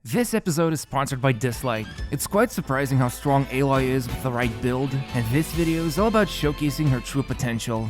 This episode is sponsored by Dislight. It's quite surprising how strong Aloy is with the right build, and this video is all about showcasing her true potential.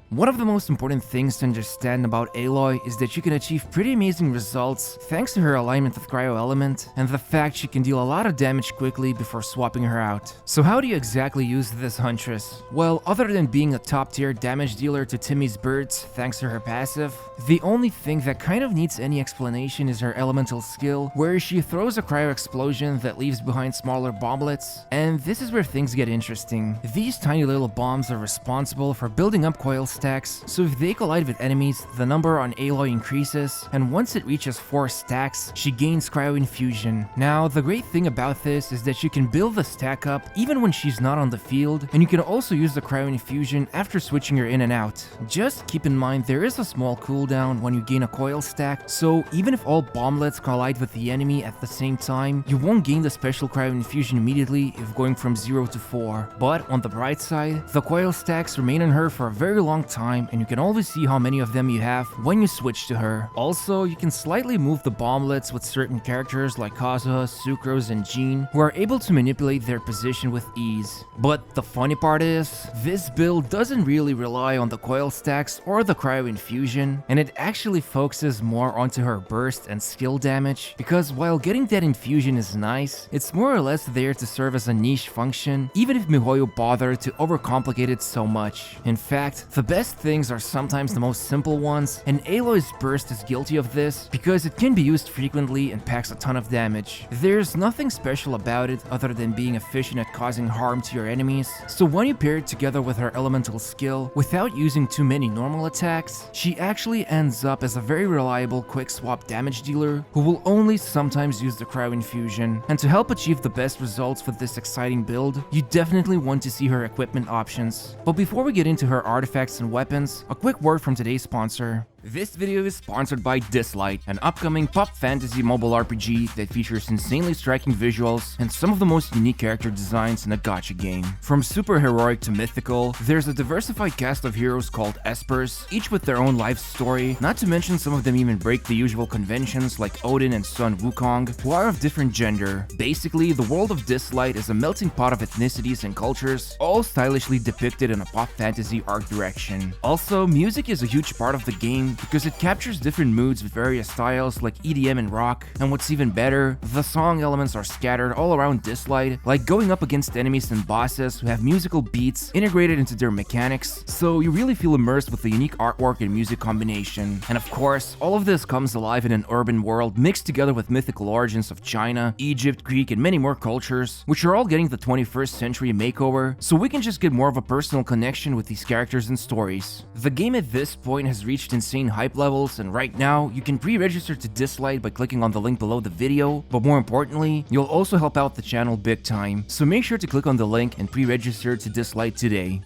One of the most important things to understand about Aloy is that she can achieve pretty amazing results thanks to her alignment with Cryo Element and the fact she can deal a lot of damage quickly before swapping her out. So how do you exactly use this Huntress? Well, other than being a top tier damage dealer to Timmy's birds thanks to her passive, the only thing that kind of needs any explanation is her elemental skill, where she throws a cryo explosion that leaves behind smaller bomblets, and this is where things get interesting. These tiny little bombs are responsible for building up coil stacks, so if they collide with enemies, the number on Aloy increases, and once it reaches 4 stacks, she gains cryo infusion. Now, the great thing about this is that she can build the stack up even when she's not on the field, and you can also use the cryo infusion after switching her in and out. Just keep in mind there is a small cooldown when you gain a coil stack, so even if all bomblets collide with the enemy at the same time, you won't gain the special cryo infusion immediately if going from 0 to 4. But on the bright side, the coil stacks remain on her for a very long time, and you can always see how many of them you have when you switch to her. Also, you can slightly move the bomblets with certain characters like Kazuha, Sucrose, and Jean, who are able to manipulate their position with ease. But the funny part is, this build doesn't really rely on the coil stacks or the cryo infusion, and it actually focuses more onto her burst and skill damage, because while getting that infusion is nice, it's more or less there to serve as a niche function, even if MiHoYo bothered to overcomplicate it so much. In fact, the best things are sometimes the most simple ones, and Aloy's burst is guilty of this because it can be used frequently and packs a ton of damage. There's nothing special about it other than being efficient at causing harm to your enemies, so when you pair it together with her elemental skill without using too many normal attacks, she actually ends up as a very reliable quick-swap damage dealer who will only sometimes use the cryo infusion. And to help achieve the best results with this exciting build, you definitely want to see her equipment options. But before we get into her artifacts and weapons, a quick word from today's sponsor. This video is sponsored by Dislight, an upcoming pop fantasy mobile RPG that features insanely striking visuals and some of the most unique character designs in a gacha game. From super heroic to mythical, there's a diversified cast of heroes called Espers, each with their own life story, not to mention some of them even break the usual conventions like Odin and Sun Wukong, who are of different gender. Basically, the world of Dislight is a melting pot of ethnicities and cultures, all stylishly depicted in a pop fantasy art direction. Also, music is a huge part of the game, because it captures different moods with various styles like EDM and rock, and what's even better, the song elements are scattered all around Dislight, like going up against enemies and bosses who have musical beats integrated into their mechanics, so you really feel immersed with the unique artwork and music combination. And of course, all of this comes alive in an urban world mixed together with mythical origins of China, Egypt, Greek, and many more cultures, which are all getting the 21st century makeover, so we can just get more of a personal connection with these characters and stories. The game at this point has reached insane hype levels, and right now you can pre-register to Dislight by clicking on the link below the video, but more importantly, you'll also help out the channel big time, so make sure to click on the link and pre-register to Dislight today.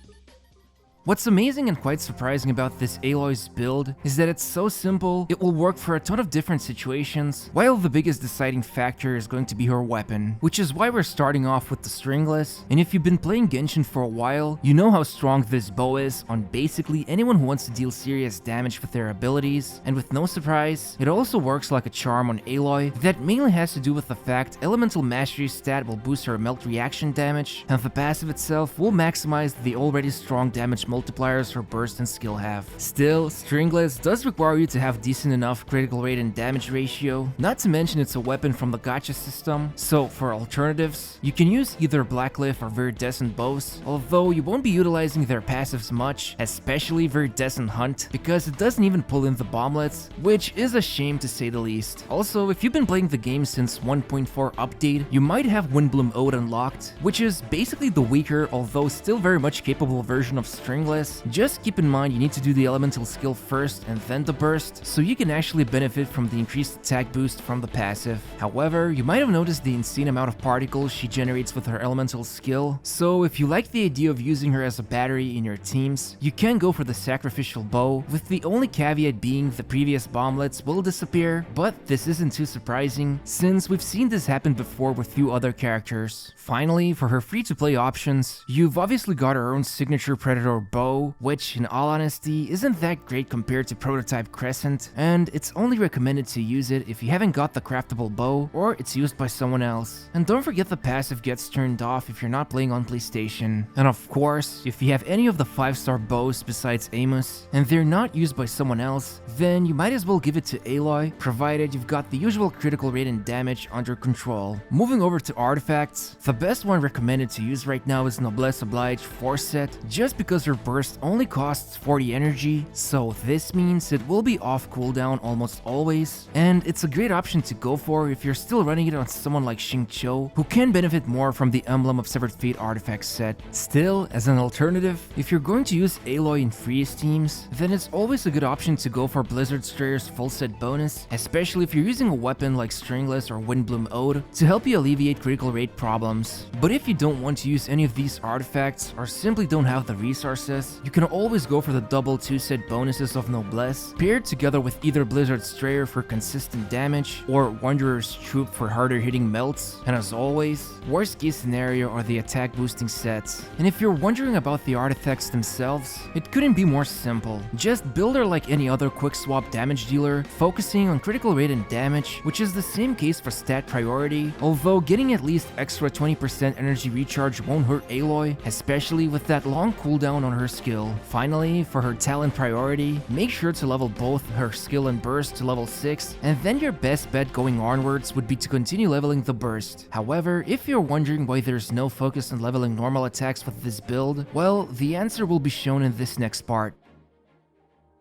What's amazing and quite surprising about this Aloy's build is that it's so simple, it will work for a ton of different situations, while the biggest deciding factor is going to be her weapon, which is why we're starting off with the stringless. And if you've been playing Genshin for a while, you know how strong this bow is on basically anyone who wants to deal serious damage with their abilities, and with no surprise, it also works like a charm on Aloy that mainly has to do with the fact Elemental Mastery stat will boost her melt reaction damage, and the passive itself will maximize the already strong damage multipliers her burst and skill have. Still, stringless does require you to have decent enough critical rate and damage ratio, not to mention it's a weapon from the Gacha system, so for alternatives, you can use either Blackcliff or Viridescent bows, although you won't be utilizing their passives much, especially Viridescent Hunt, because it doesn't even pull in the bomblets, which is a shame to say the least. Also, if you've been playing the game since 1.4 update, you might have Windbloom Ode unlocked, which is basically the weaker, although still very much capable version of stringless. Just keep in mind you need to do the elemental skill first and then the burst, so you can actually benefit from the increased attack boost from the passive. However, you might have noticed the insane amount of particles she generates with her elemental skill, so if you like the idea of using her as a battery in your teams, you can go for the sacrificial bow, with the only caveat being the previous bomblets will disappear, but this isn't too surprising, since we've seen this happen before with few other characters. Finally, for her free-to-play options, you've obviously got her own signature Predator bow, which in all honesty isn't that great compared to prototype Crescent, and it's only recommended to use it if you haven't got the craftable bow or it's used by someone else. And don't forget the passive gets turned off if you're not playing on PlayStation. And of course, if you have any of the 5-star bows besides Amos, and they're not used by someone else, then you might as well give it to Aloy, provided you've got the usual critical rate and damage under control. Moving over to artifacts, the best one recommended to use right now is Noblesse Oblige Force Set, just because her burst only costs 40 energy, so this means it will be off cooldown almost always, and it's a great option to go for if you're still running it on someone like Xingqiu, who can benefit more from the Emblem of Severed Fate artifact set. Still, as an alternative, if you're going to use Aloy in freeze teams, then it's always a good option to go for Blizzard Strayer's full set bonus, especially if you're using a weapon like Stringless or Windbloom Ode to help you alleviate critical rate problems. But if you don't want to use any of these artifacts or simply don't have the resources, you can always go for the double 2-set bonuses of Noblesse, paired together with either Blizzard Strayer for consistent damage or Wanderer's Troop for harder hitting melts, and as always, worst case scenario are the attack boosting sets. And if you're wondering about the artifacts themselves, it couldn't be more simple. Just build her like any other Quickswap damage dealer, focusing on critical rate and damage, which is the same case for stat priority, although getting at least extra 20% energy recharge won't hurt Aloy, especially with that long cooldown on her skill. Finally, for her talent priority, make sure to level both her skill and burst to level 6, and then your best bet going onwards would be to continue leveling the burst. However, if you're wondering why there's no focus on leveling normal attacks with this build, well, the answer will be shown in this next part.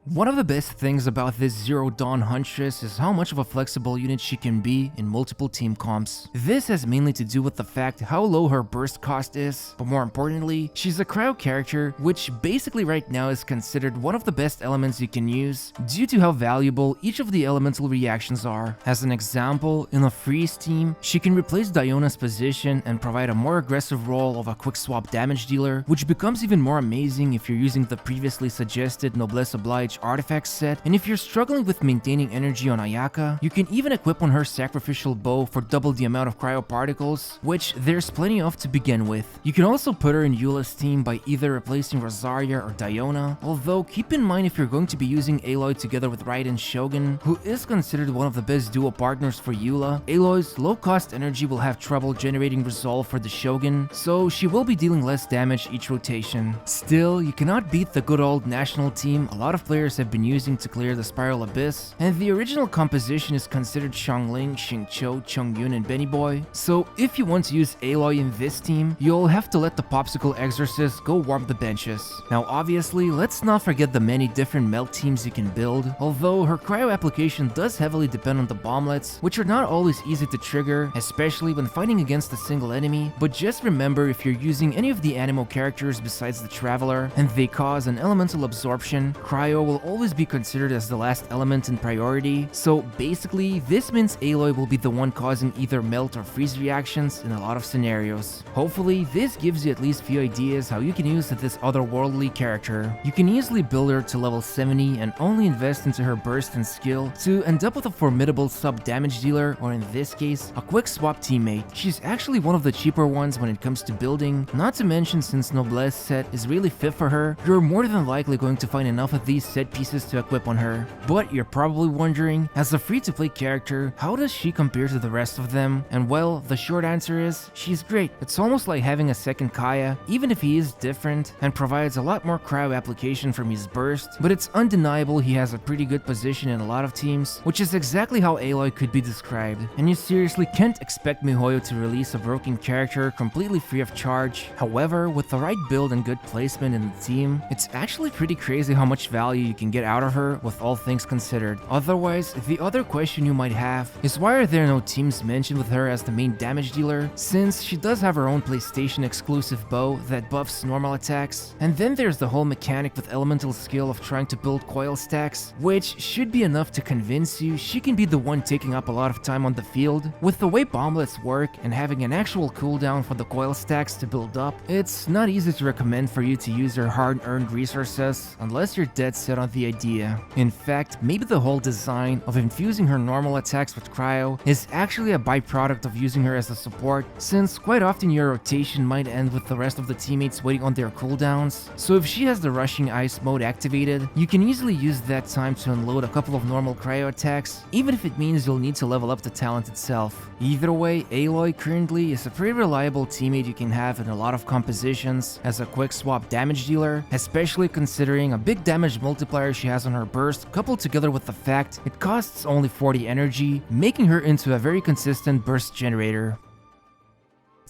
One of the best things about this Zero Dawn Huntress is how much of a flexible unit she can be in multiple team comps. This has mainly to do with the fact how low her burst cost is, but more importantly, she's a cryo character, which basically right now is considered one of the best elements you can use due to how valuable each of the elemental reactions are. As an example, in a freeze team, she can replace Diona's position and provide a more aggressive role of a quick swap damage dealer, which becomes even more amazing if you're using the previously suggested Noblesse Oblige artifact set, and if you're struggling with maintaining energy on Ayaka, you can even equip on her sacrificial bow for double the amount of cryo particles, which there's plenty of to begin with. You can also put her in Eula's team by either replacing Rosaria or Diona, although keep in mind if you're going to be using Aloy together with Raiden Shogun, who is considered one of the best duo partners for Eula, Aloy's low-cost energy will have trouble generating resolve for the Shogun, so she will be dealing less damage each rotation. Still, you cannot beat the good old national team a lot of players have been using to clear the Spiral Abyss, and the original composition is considered Xiangling, Xingqiu, Chongyun, and Benny Boy, so if you want to use Aloy in this team, you'll have to let the Popsicle Exorcist go warm the benches. Now obviously, let's not forget the many different melt teams you can build, although her cryo application does heavily depend on the bomblets, which are not always easy to trigger, especially when fighting against a single enemy, but just remember if you're using any of the Animo characters besides the Traveler, and they cause an elemental absorption, cryo will always be considered as the last element in priority, so basically this means Aloy will be the one causing either melt or freeze reactions in a lot of scenarios. Hopefully this gives you at least a few ideas how you can use this otherworldly character. You can easily build her to level 70 and only invest into her burst and skill to end up with a formidable sub damage dealer, or in this case, a quick swap teammate. She's actually one of the cheaper ones when it comes to building, not to mention since Noblesse set is really fit for her, you're more than likely going to find enough of these set pieces to equip on her. But you're probably wondering, as a free-to-play character, how does she compare to the rest of them? And well, the short answer is, she's great. It's almost like having a second Kaya, even if he is different and provides a lot more cryo application from his burst, but it's undeniable he has a pretty good position in a lot of teams, which is exactly how Aloy could be described. And you seriously can't expect MiHoYo to release a broken character completely free of charge. However, with the right build and good placement in the team, it's actually pretty crazy how much value you can get out of her with all things considered. Otherwise, the other question you might have is why are there no teams mentioned with her as the main damage dealer, since she does have her own PlayStation exclusive bow that buffs normal attacks, and then there's the whole mechanic with elemental skill of trying to build coil stacks, which should be enough to convince you she can be the one taking up a lot of time on the field. With the way bomblets work and having an actual cooldown for the coil stacks to build up, it's not easy to recommend for you to use your hard-earned resources unless you're dead set on the idea. In fact, maybe the whole design of infusing her normal attacks with Cryo is actually a byproduct of using her as a support, since quite often your rotation might end with the rest of the teammates waiting on their cooldowns. So if she has the rushing ice mode activated, you can easily use that time to unload a couple of normal Cryo attacks, even if it means you'll need to level up the talent itself. Either way, Aloy currently is a pretty reliable teammate you can have in a lot of compositions as a quick swap damage dealer, especially considering a big damage multiplier she has on her burst, coupled together with the fact it costs only 40 energy, making her into a very consistent burst generator.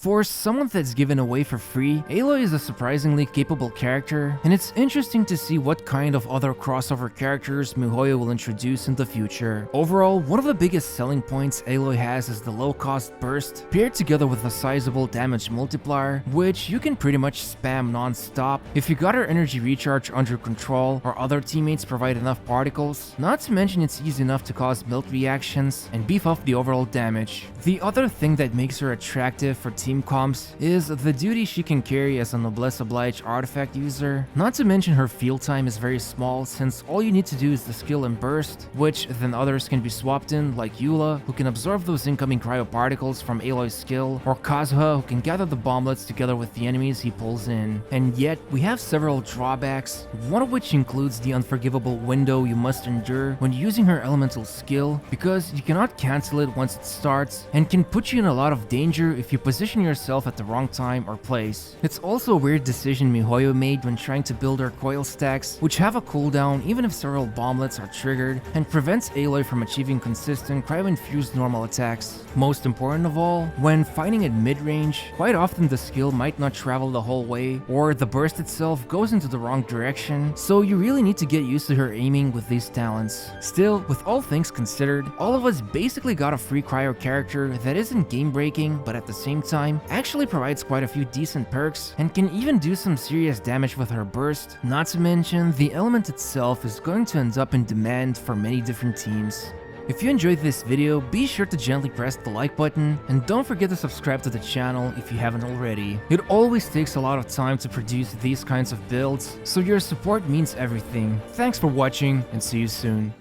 For someone that's given away for free, Aloy is a surprisingly capable character, and it's interesting to see what kind of other crossover characters MiHoYo will introduce in the future. Overall, one of the biggest selling points Aloy has is the low-cost burst, paired together with a sizable damage multiplier, which you can pretty much spam non-stop if you got her energy recharge under control or other teammates provide enough particles, not to mention it's easy enough to cause melt reactions and beef up the overall damage. The other thing that makes her attractive for team comps is the duty she can carry as a Noblesse Oblige artifact user, not to mention her field time is very small since all you need to do is the skill and burst, which then others can be swapped in like Eula, who can absorb those incoming cryo particles from Aloy's skill, or Kazuha, who can gather the bomblets together with the enemies he pulls in. And yet, we have several drawbacks, one of which includes the unforgivable window you must endure when using her elemental skill, because you cannot cancel it once it starts, and can put you in a lot of danger if you position yourself at the wrong time or place. It's also a weird decision MiHoYo made when trying to build her coil stacks, which have a cooldown even if several bomblets are triggered, and prevents Aloy from achieving consistent cryo-infused normal attacks. Most important of all, when fighting at mid-range, quite often the skill might not travel the whole way, or the burst itself goes into the wrong direction, so you really need to get used to her aiming with these talents. Still, with all things considered, all of us basically got a free cryo character that isn't game-breaking, but at the same time, actually provides quite a few decent perks and can even do some serious damage with her burst, not to mention the element itself is going to end up in demand for many different teams. If you enjoyed this video, be sure to gently press the like button, and don't forget to subscribe to the channel if you haven't already. It always takes a lot of time to produce these kinds of builds, so your support means everything. Thanks for watching, and see you soon.